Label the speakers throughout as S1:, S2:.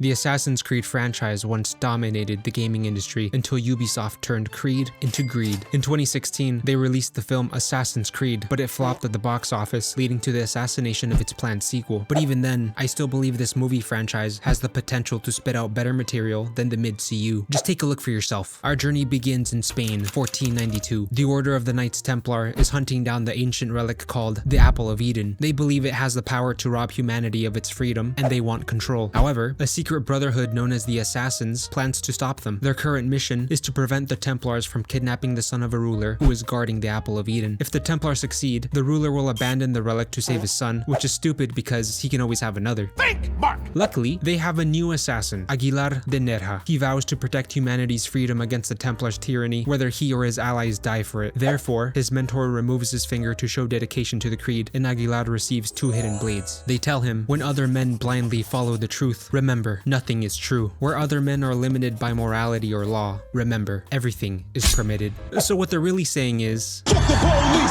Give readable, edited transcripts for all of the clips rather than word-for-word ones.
S1: The Assassin's Creed franchise once dominated the gaming industry until Ubisoft turned Creed into greed. In 2016, they released the film Assassin's Creed, but it flopped at the box office, leading to the assassination of its planned sequel. But even then, I still believe this movie franchise has the potential to spit out better material than the mid-CU. Just take a look for yourself. Our journey begins in Spain, 1492. The Order of the Knights Templar is hunting down the ancient relic called the Apple of Eden. They believe it has the power to rob humanity of its freedom, and they want control. However, a secret brotherhood known as the Assassins plans to stop them. Their current mission is to prevent the Templars from kidnapping the son of a ruler who is guarding the Apple of Eden. If the Templars succeed, the ruler will abandon the relic to save his son, which is stupid because he can always have another.
S2: Think, Mark!
S1: Luckily, they have a new assassin, Aguilar de Nerja. He vows to protect humanity's freedom against the Templars' tyranny, whether he or his allies die for it. Therefore, his mentor removes his finger to show dedication to the creed, and Aguilar receives 2 hidden blades. They tell him, when other men blindly follow the truth, remember, nothing is true. Where other men are limited by morality or law, remember, everything is permitted. So what they're really saying is,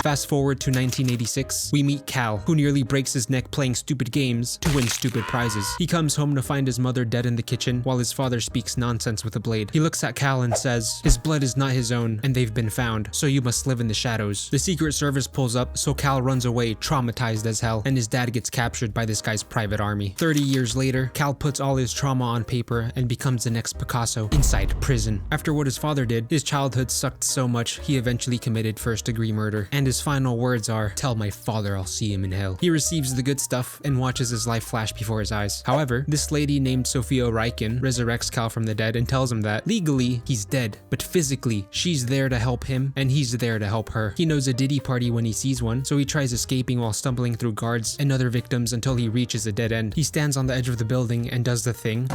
S1: fast forward to 1986, we meet Cal, who nearly breaks his neck playing stupid games to win stupid prizes. He comes home to find his mother dead in the kitchen while his father speaks nonsense with a blade. He looks at Cal and says, his blood is not his own and they've been found, so you must live in the shadows. The Secret Service pulls up, so Cal runs away traumatized as hell, and his dad gets captured by this guy's private army. 30 years later, Cal puts all his trauma on paper and becomes the next Picasso inside prison. After what his father did, his childhood sucked so much he eventually committed first-degree murder, and his final words are, tell my father I'll see him in hell. He receives the good stuff and watches his life flash before his eyes. However, this lady named Sophia Riken resurrects Cal from the dead and tells him that legally he's dead, but physically she's there to help him and he's there to help her. He knows a Diddy party when he sees one, so he tries escaping while stumbling through guards and other victims until he reaches a dead end. He stands on the edge of the building and does the thing.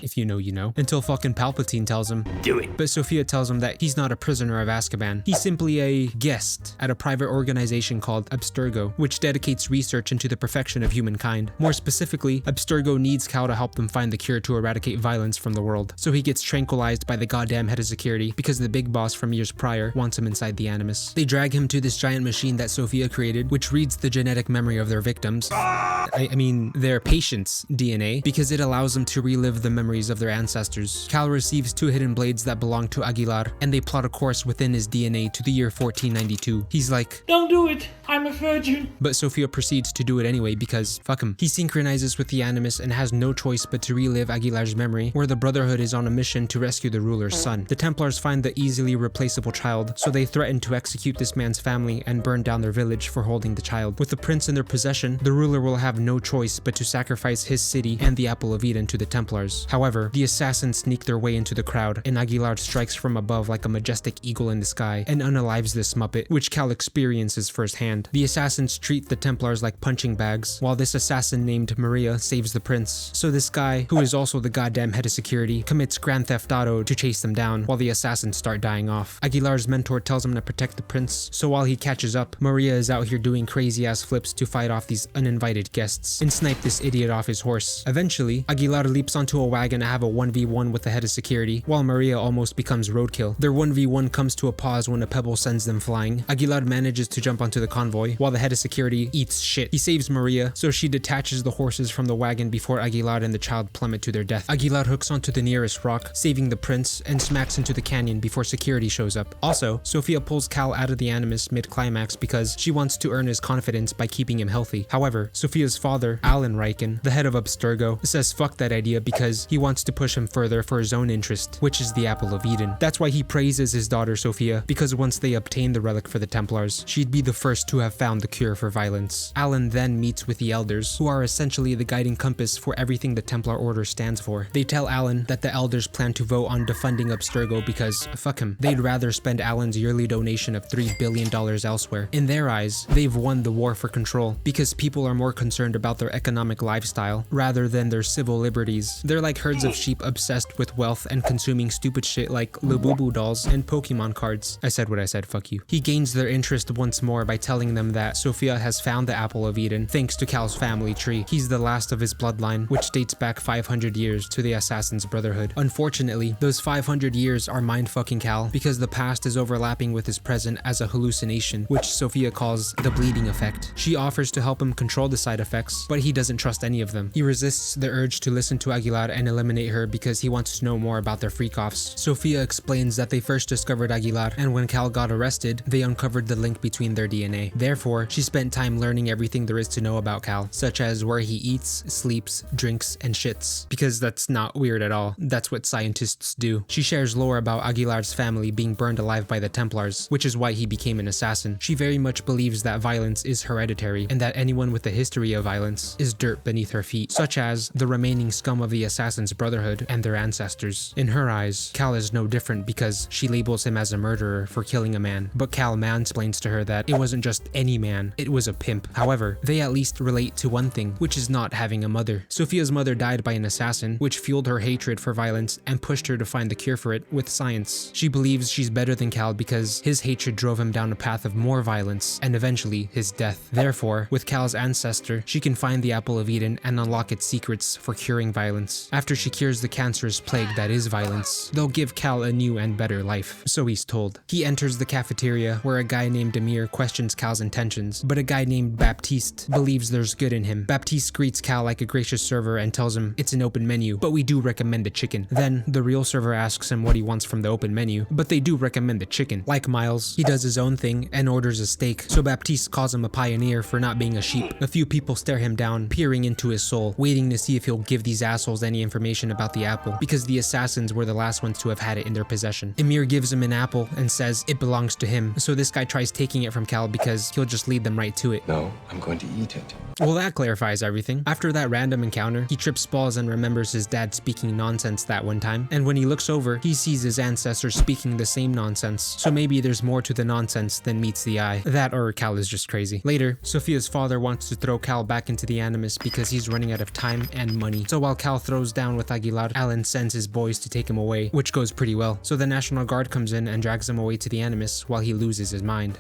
S1: If you know, you know. Until fucking Palpatine tells him, do it. But Sophia tells him that he's not a prisoner of Azkaban. He's simply a guest at a private organization called Abstergo, which dedicates research into the perfection of humankind. More specifically, Abstergo needs Cal to help them find the cure to eradicate violence from the world. So he gets tranquilized by the goddamn head of security because the big boss from years prior wants him inside the Animus. They drag him to this giant machine that Sophia created, which reads the genetic memory of their victims. I mean, their patients' DNA, because it allows them to relive the memories of their ancestors. Cal receives 2 hidden blades that belong to Aguilar, and they plot a course within his DNA to the year 1492. He's like,
S2: Don't do it, I'm a virgin.
S1: but Sophia proceeds to do it anyway because, fuck him. He synchronizes with the Animus and has no choice but to relive Aguilar's memory, where the Brotherhood is on a mission to rescue the ruler's son. The Templars find the easily replaceable child, so they threaten to execute this man's family and burn down their village for holding the child. With the prince in their possession, the ruler will have no choice but to sacrifice his city and the Apple of Eden to the Templars. However, the assassins sneak their way into the crowd, and Aguilar strikes from above like a majestic eagle in the sky and unalives this Muppet, which Cal experiences firsthand. The assassins treat the Templars like punching bags, while this assassin named Maria saves the prince. So this guy, who is also the goddamn head of security, commits Grand Theft Auto to chase them down while the assassins start dying off. Aguilar's mentor tells him to protect the prince, so while he catches up, Maria is out here doing crazy ass flips to fight off these uninvited guests and snipe this idiot off his horse. Eventually, Aguilar leaps onto a wagon to have a 1v1 with the head of security, while Maria almost becomes roadkill. Their 1v1 comes to a pause when a pebble sends them flying. Aguilar manages to jump onto the convoy, while the head of security eats shit. He saves Maria, so she detaches the horses from the wagon before Aguilar and the child plummet to their death. Aguilar hooks onto the nearest rock, saving the prince, and smacks into the canyon before security shows up. Also, Sophia pulls Cal out of the Animus mid-climax because she wants to earn his confidence by keeping him healthy. However, Sophia's father, Alan Riken, the head of Abstergo, says fuck that idea because he wants to push him further for his own interest, which is the Apple of Eden. That's why he praises his daughter Sophia, because once they obtain the relic for the Templars, she'd be the first to have found the cure for violence. Alan then meets with the elders, who are essentially the guiding compass for everything the Templar Order stands for. They tell Alan that the elders plan to vote on defunding Abstergo because, fuck him, they'd rather spend Alan's yearly donation of $3 billion elsewhere. In their eyes, they've won the war for control, because people are more concerned about their economic lifestyle rather than their civil liberties. They're like herds of sheep obsessed with wealth and consuming stupid shit like Labubu dolls and Pokemon cards. I said what I said, fuck you. He gains their interest once more by telling them that Sophia has found the Apple of Eden thanks to Cal's family tree. He's the last of his bloodline, which dates back 500 years to the Assassin's Brotherhood. Unfortunately, those 500 years are mind-fucking Cal because the past is overlapping with his present as a hallucination, which Sophia calls the bleeding effect. She offers to help him control the side effects, but he doesn't trust any of them. He resists the urge to listen to Aguilar and eliminate her because he wants to know more about their freak-offs. Sophia explains that they first discovered Aguilar, and when Cal got arrested, they uncovered the link between their DNA. Therefore, she spent time learning everything there is to know about Cal, such as where he eats, sleeps, drinks, and shits. Because that's not weird at all. That's what scientists do. She shares lore about Aguilar's family being burned alive by the Templars, which is why he became an assassin. She very much believes that violence is hereditary, and that anyone with a history of violence is dirt beneath her feet, such as the remaining scum of the Assassin's Brotherhood and their ancestors. In her eyes, Cal is no different because she labels him as a murderer for killing a man, but Cal mansplains to her that it wasn't just any man, it was a pimp. However, they at least relate to one thing, which is not having a mother. Sophia's mother died by an assassin, which fueled her hatred for violence and pushed her to find the cure for it with science. She believes she's better than Cal because his hatred drove him down a path of more violence and eventually his death. Therefore, with Cal's ancestor, she can find the Apple of Eden and unlock its secrets for curing violence. After she cures the cancerous plague that is violence, they'll give Cal a new and better life, so he's told. He enters the cafeteria where a guy named Amir questions Cal's intentions, but a guy named Baptiste believes there's good in him. Baptiste greets Cal like a gracious server and tells him it's an open menu, but we do recommend a chicken. Then the real server asks him what he wants from the open menu, but they do recommend the chicken. Like Miles, he does his own thing and orders a steak, so Baptiste calls him a pioneer for not being a sheep. A few people stare him down, peering into his soul, waiting to see if he'll give these assholes any information about the apple, because the assassins were the last ones to have had it in their possession. Amir gives him an apple and says it belongs to him, so this guy tries taking it from Cal because he'll just lead them right to it.
S3: No, I'm going to eat it.
S1: Well, that clarifies everything. After that random encounter, he trips balls and remembers his dad speaking nonsense that one time, and when he looks over, he sees his ancestors speaking the same nonsense, so maybe there's more to the nonsense than meets the eye. That or Cal is just crazy. Later, Sophia's father wants to throw Cal back into the Animus because he's running out of time and money. So while Cal throws down with Aguilar, Alan sends his boys to take him away, which goes pretty well. So the National Guard comes in and drags him away to the Animus while he loses his mind.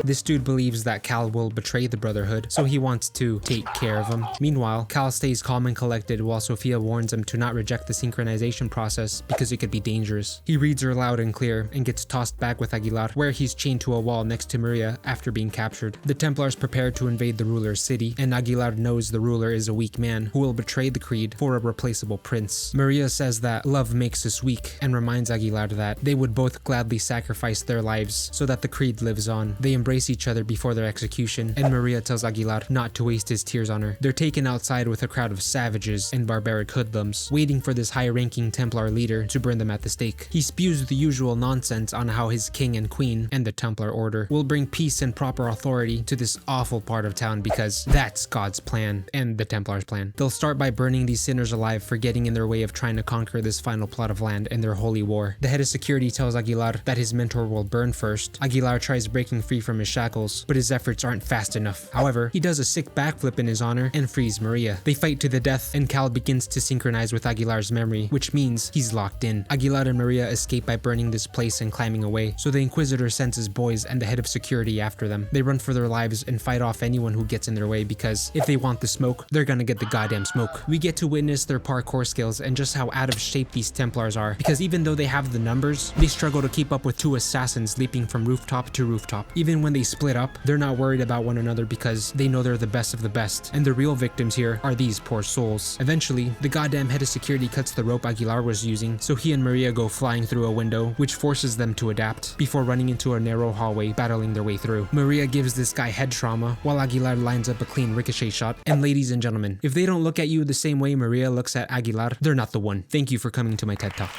S1: This dude believes that Cal will betray the Brotherhood, so he wants to take care of him. Meanwhile, Cal stays calm and collected while Sophia warns him to not reject the synchronization process because it could be dangerous. He reads her loud and clear and gets tossed back with Aguilar, where he's chained to a wall next to Maria after being captured. The Templars prepare to invade the ruler's city, and Aguilar knows the ruler is a weak man who will betray the creed for a replaceable prince. Maria says that love makes us weak and reminds Aguilar that they would both gladly sacrifice their lives so that the creed lives on. They embrace each other before their execution, and Maria tells Aguilar not to waste his tears on her. They're taken outside with a crowd of savages and barbaric hoodlums, waiting for this high-ranking Templar leader to burn them at the stake. He spews the usual nonsense on how his king and queen and the Templar order will bring peace and proper authority to this awful part of town because that's God's plan and the Templars' plan. They'll start by burning these sinners alive for getting in their way of trying to conquer this final plot of land in their holy war. The head of security tells Aguilar that his mentor will burn first. Aguilar tries breaking free from his shackles, but his efforts aren't fast enough. However, he does a sick backflip in his honor and frees Maria. They fight to the death, and Cal begins to synchronize with Aguilar's memory, which means he's locked in. Aguilar and Maria escape by burning this place and climbing away, so the Inquisitor sends his boys and the head of security after them. They run for their lives and fight off anyone who gets in their way because if they want the smoke, they're gonna get the goddamn smoke. We get to witness their parkour skills and just how out of shape these Templars are, because even though they have the numbers, they struggle to keep up with two assassins leaping from rooftop to rooftop. Even when they split up, they're not worried about one another because they know they're the best of the best, and the real victims here are these poor souls. Eventually, the goddamn head of security cuts the rope Aguilar was using, so he and Maria go flying through a window, which forces them to adapt, before running into a narrow hallway, battling their way through. Maria gives this guy head trauma, while Aguilar lines up a clean ricochet shot, and ladies and gentlemen, if they don't look at you the same way Maria looks at Aguilar, they're not the one. Thank you for coming to my TED Talk.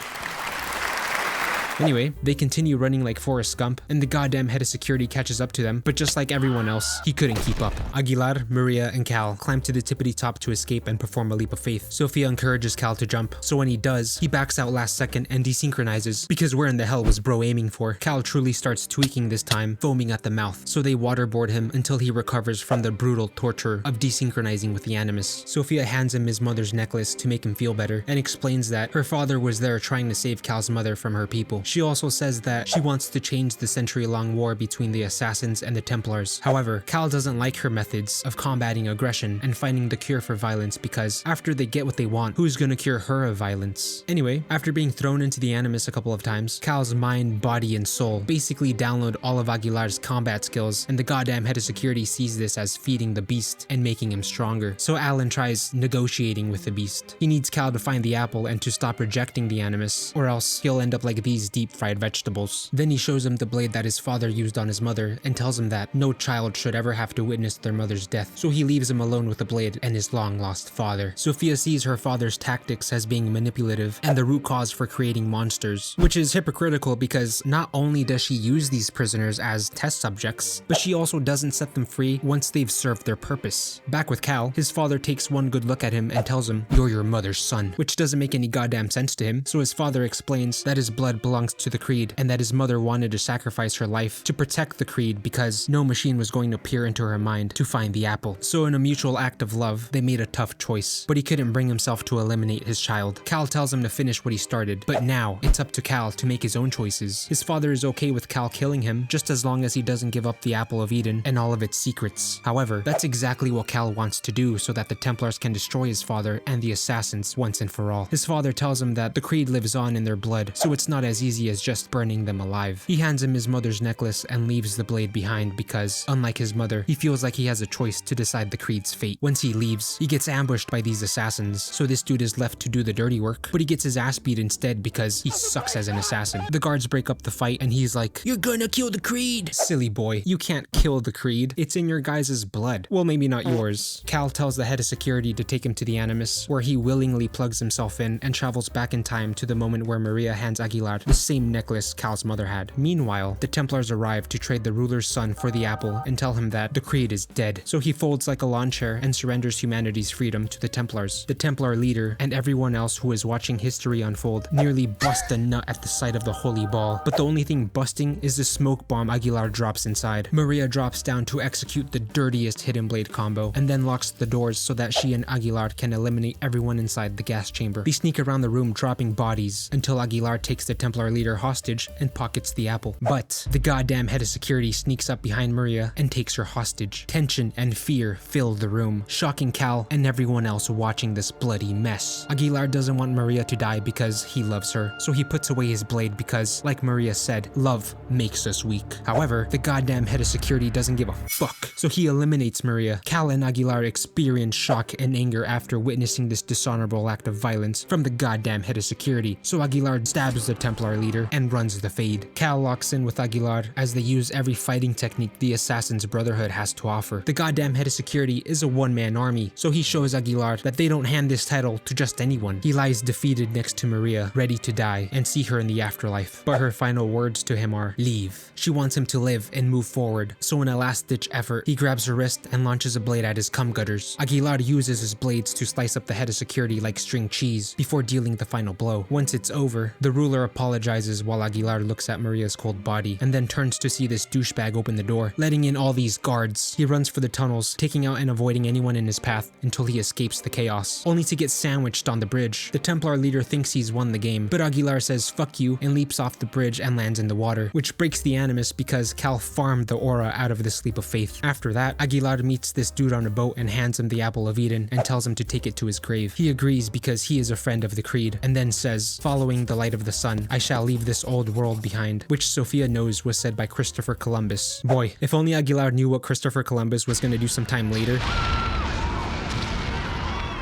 S1: Anyway, they continue running like Forrest Gump, and the goddamn head of security catches up to them, but just like everyone else, he couldn't keep up. Aguilar, Maria, and Cal climb to the tippity top to escape and perform a leap of faith. Sophia encourages Cal to jump, so when he does, he backs out last second and desynchronizes, because where in the hell was bro aiming for? Cal truly starts tweaking this time, foaming at the mouth, so they waterboard him until he recovers from the brutal torture of desynchronizing with the Animus. Sophia hands him his mother's necklace to make him feel better, and explains that her father was there trying to save Cal's mother from her people. She also says that she wants to change the century-long war between the assassins and the Templars. However, Cal doesn't like her methods of combating aggression and finding the cure for violence because after they get what they want, who's gonna cure her of violence? Anyway, after being thrown into the Animus a couple of times, Cal's mind, body, and soul basically download all of Aguilar's combat skills, and the goddamn head of security sees this as feeding the beast and making him stronger. So Alan tries negotiating with the beast. He needs Cal to find the apple and to stop rejecting the Animus, or else he'll end up like these deep-fried vegetables. Then he shows him the blade that his father used on his mother and tells him that no child should ever have to witness their mother's death, so he leaves him alone with the blade and his long-lost father. Sophia sees her father's tactics as being manipulative and the root cause for creating monsters, which is hypocritical because not only does she use these prisoners as test subjects, but she also doesn't set them free once they've served their purpose. Back with Cal, his father takes one good look at him and tells him, "You're your mother's son," which doesn't make any goddamn sense to him, so his father explains that his blood belongs to the Creed and that his mother wanted to sacrifice her life to protect the Creed because no machine was going to peer into her mind to find the apple. So in a mutual act of love, they made a tough choice, but he couldn't bring himself to eliminate his child. Cal tells him to finish what he started, but now it's up to Cal to make his own choices. His father is okay with Cal killing him just as long as he doesn't give up the Apple of Eden and all of its secrets. However, that's exactly what Cal wants to do so that the Templars can destroy his father and the assassins once and for all. His father tells him that the Creed lives on in their blood, so it's not as easy as just burning them alive. He hands him his mother's necklace and leaves the blade behind because, unlike his mother, he feels like he has a choice to decide the Creed's fate. Once he leaves, he gets ambushed by these assassins, so this dude is left to do the dirty work, but he gets his ass beat instead because he sucks as an assassin. The guards break up the fight and he's like, "You're gonna kill the Creed!" Silly boy, you can't kill the Creed. It's in your guys' blood. Well, maybe not yours. Cal tells the head of security to take him to the Animus, where he willingly plugs himself in and travels back in time to the moment where Maria hands Aguilar the same necklace Cal's mother had. Meanwhile, the Templars arrive to trade the ruler's son for the apple and tell him that the Creed is dead, so he folds like a lawn chair and surrenders humanity's freedom to the Templars. The Templar leader and everyone else who is watching history unfold nearly bust a nut at the sight of the holy ball, but the only thing busting is the smoke bomb Aguilar drops inside. Maria drops down to execute the dirtiest hidden blade combo and then locks the doors so that she and Aguilar can eliminate everyone inside the gas chamber. They sneak around the room dropping bodies until Aguilar takes the Templar leader hostage and pockets the apple. But the goddamn head of security sneaks up behind Maria and takes her hostage. Tension and fear fill the room, shocking Cal and everyone else watching this bloody mess. Aguilar doesn't want Maria to die because he loves her, so he puts away his blade because, like Maria said, love makes us weak. However, the goddamn head of security doesn't give a fuck, so he eliminates Maria. Cal and Aguilar experience shock and anger after witnessing this dishonorable act of violence from the goddamn head of security, so Aguilar stabs the Templar leader and runs the fade. Cal locks in with Aguilar as they use every fighting technique the Assassin's Brotherhood has to offer. The goddamn head of security is a one-man army, so he shows Aguilar that they don't hand this title to just anyone. He lies defeated next to Maria, ready to die and see her in the afterlife, but her final words to him are, "Leave." She wants him to live and move forward, so in a last-ditch effort, he grabs her wrist and launches a blade at his cum gutters. Aguilar uses his blades to slice up the head of security like string cheese before dealing the final blow. Once it's over, the ruler apologizes while Aguilar looks at Maria's cold body and then turns to see this douchebag open the door, letting in all these guards. He runs for the tunnels, taking out and avoiding anyone in his path until he escapes the chaos, only to get sandwiched on the bridge. The Templar leader thinks he's won the game, but Aguilar says fuck you and leaps off the bridge and lands in the water, which breaks the Animus because Cal farmed the aura out of this leap of faith. After that, Aguilar meets this dude on a boat and hands him the Apple of Eden and tells him to take it to his grave. He agrees because he is a friend of the Creed, and then says, "Following the light of the sun, I shall leave this old world behind," which Sophia knows was said by Christopher Columbus. Boy, if only Aguilar knew what Christopher Columbus was gonna do sometime later.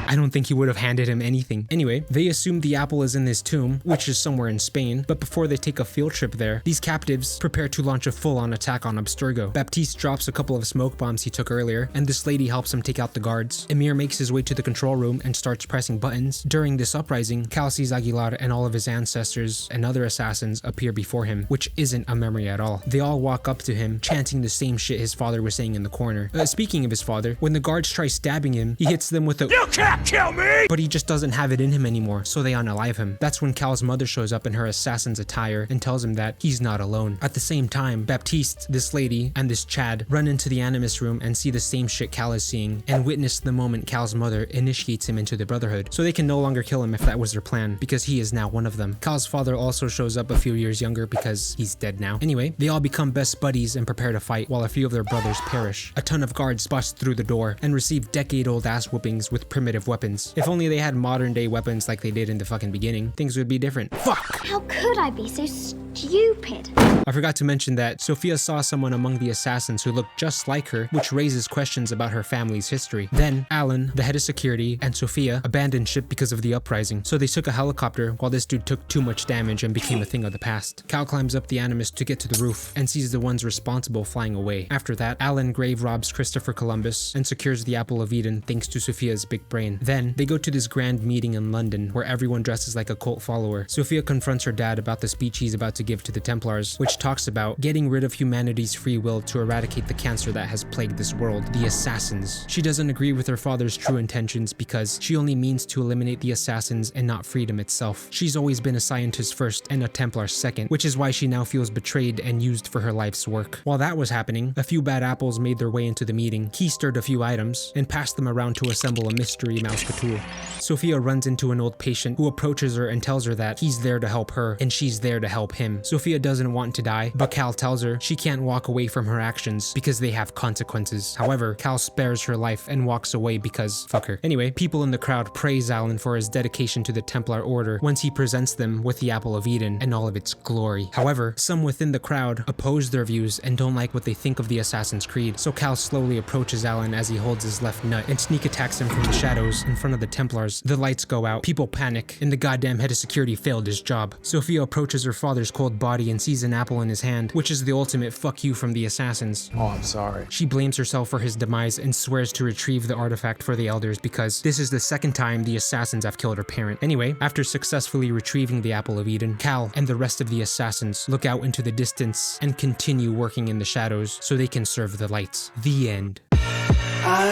S1: I don't think he would have handed him anything. Anyway, they assume the apple is in this tomb, which is somewhere in Spain, but before they take a field trip there, these captives prepare to launch a full-on attack on Abstergo. Baptiste drops a couple of smoke bombs he took earlier, and this lady helps him take out the guards. Emir makes his way to the control room and starts pressing buttons. During this uprising, Cal sees Aguilar and all of his ancestors and other assassins appear before him, which isn't a memory at all. They all walk up to him, chanting the same shit his father was saying in the corner. Speaking of his father, when the guards try stabbing him, he hits them with a "You can't kill me!" But he just doesn't have it in him anymore, so they unalive him. That's when Cal's mother shows up in her assassin's attire and tells him that he's not alone. At the same time, Baptiste, this lady, and this Chad run into the Animus room and see the same shit Cal is seeing, and witness the moment Cal's mother initiates him into the Brotherhood, so they can no longer kill him if that was their plan, because he is now one of them. Cal's father also shows up a few years younger because he's dead now. Anyway, they all become best buddies and prepare to fight, while a few of their brothers perish. A ton of guards bust through the door and receive decade-old ass whoopings with primitive weapons. If only they had modern-day weapons like they did in the fucking beginning, things would be different. Fuck!
S3: How could I be so stupid?
S1: I forgot to mention that Sophia saw someone among the assassins who looked just like her, which raises questions about her family's history. Then, Alan, the head of security, and Sophia abandoned ship because of the uprising, so they took a helicopter while this dude took too much damage and became a thing of the past. Cal climbs up the Animus to get to the roof and sees the ones responsible flying away. After that, Alan grave robs Christopher Columbus and secures the Apple of Eden thanks to Sophia's big brain. Then, they go to this grand meeting in London where everyone dresses like a cult follower. Sophia confronts her dad about the speech he's about to give to the Templars, which talks about getting rid of humanity's free will to eradicate the cancer that has plagued this world, the assassins. She doesn't agree with her father's true intentions because she only means to eliminate the assassins and not freedom itself. She's always been a scientist first and a Templar second, which is why she now feels betrayed and used for her life's work. While that was happening, a few bad apples made their way into the meeting, keystered a few items, and passed them around to assemble a mystery mouse-catool. Sophia runs into an old patient who approaches her and tells her that he's there to help her and she's there to help him. Sophia doesn't want to die, but Cal tells her she can't walk away from her actions because they have consequences. However, Cal spares her life and walks away because fuck her. Anyway, people in the crowd praise Alan for his dedication to the Templar Order once he presents them with the Apple of Eden and all of its glory. However, some within the crowd oppose their views and don't like what they think of the Assassin's Creed, so Cal slowly approaches Alan as he holds his left nut and sneak attacks him from the shadows in front of the Templars. The lights go out, people panic, and the goddamn head of security failed his job. Sophia approaches her father's cold body and sees an apple in his hand, which is the ultimate fuck you from the assassins.
S4: Oh, I'm sorry.
S1: She blames herself for his demise and swears to retrieve the artifact for the elders because this is the second time the assassins have killed her parent. Anyway, after successfully retrieving the Apple of Eden, Cal and the rest of the assassins look out into the distance and continue working in the shadows so they can serve the lights. The end.
S5: I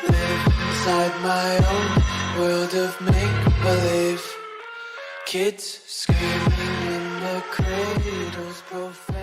S5: live inside my own world of make-believe. Kids screaming in the cradles, profane.